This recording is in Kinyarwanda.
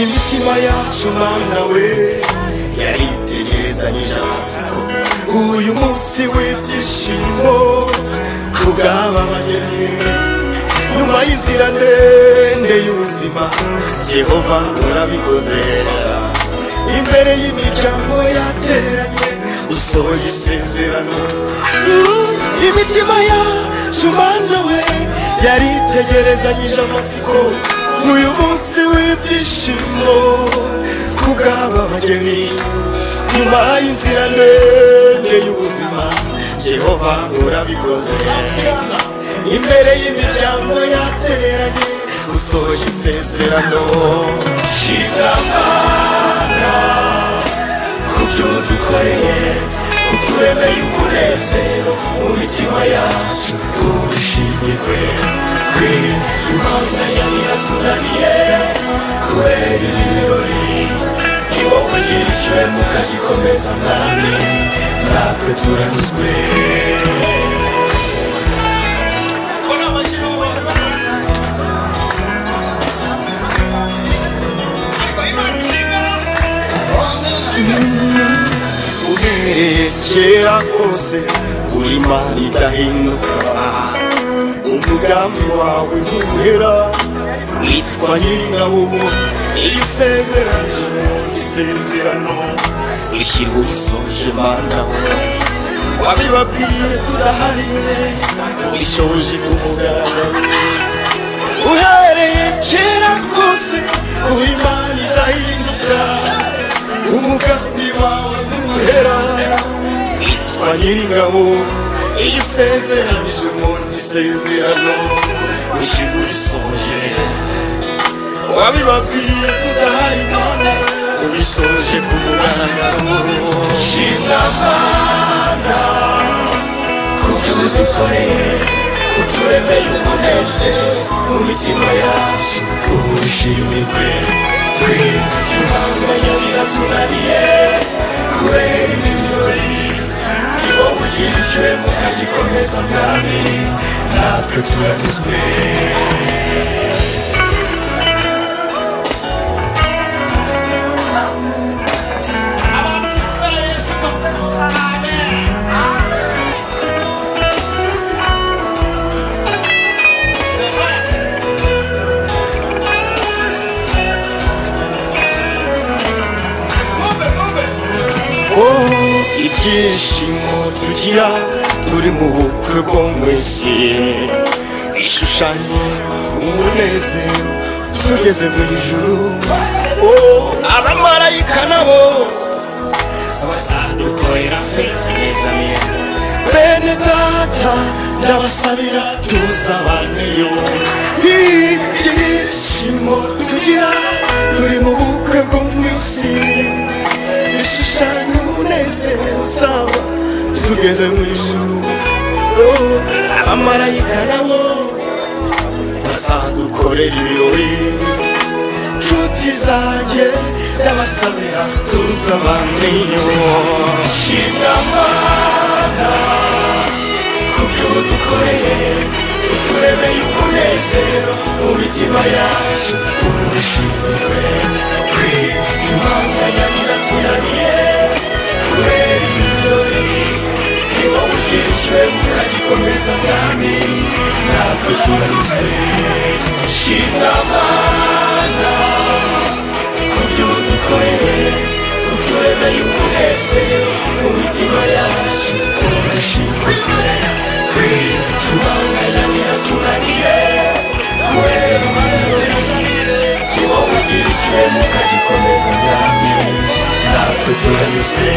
imitima yacu mana we yaritegerezanyije amatsiko uyu munsi w'ibyishimo kubw'aba bageni nyuma y'inzira ndende y'ubuzima Jehova urabikoze imbere y'imiryango yateranye usohoye isezerano imitima yacu mana we yaritegerezanyije amatsiko uyu munsi w'ibyishimo kubw'aba bageni nyuma y'inzira ndende y'ubuzima Jehova urabikoze imbere y'imiryango yateranye usohoye isezerano shimwa Mana kubyo dukoreye uturemeye umunezero mu mitima yacu ubushimirwe Imana yari yaturaniye kubera ibi birori ni wowe ugira icyo mukagikomeza mwami natwe turanyuzwe uhereye kera kose uri Imana idahinduka umugambi wawe ntuhera witwa Nyiringabo isezerano ishyirwa ubisoje Mana wabibabwiye tudahari ubishoje ku mugaragaro uhereye kera kose uri Imana idahinduka umugambi wawe ntuhera witwa Nyiringabo isezerano ushyirwa ubisoje wabibabwiye tudahari Mana ubisoje ku mugaragaro shimwa Mana kubyo udukoreye uturemeye umunezero mu mitima yacu ubushimirwe Imana yari yaturaniye kubera ibi birori ni wowe ugira icyo mukagikomeza mwami natwe turanyuzwe ibyishimo tugira turi mu bukwe bwo mu isi bishushanya umunezero tugeze mu ijuru abamarayika nabo bazadukorera fete neza bene data ndabasabira tuzabaneyo ibyishimo tugira turi mu bukwe bwo mu isi bishushanya umunezero uzaba tugeze mu ijuru abamarayika nabo bazadukorera ibirori nshuti zanjye ndabasabira tuzabaneyo shimwa Mana kubyo udukoreye uturemeye umunezero mu mitima yacu ubushimirwe Imana yari yaturaniye kubera ibi birori ni wowe ugira icyo mukagikomeza mwami natwe turanyuzwe shimwa Mana kubyo udukoreye uturemeye umunezero mu mitima yacu ubushimirwe Imana yari yaturaniye kubera ibi birori ni wowe ugira icyo mukagikomeza mwami natwe turanyuzwe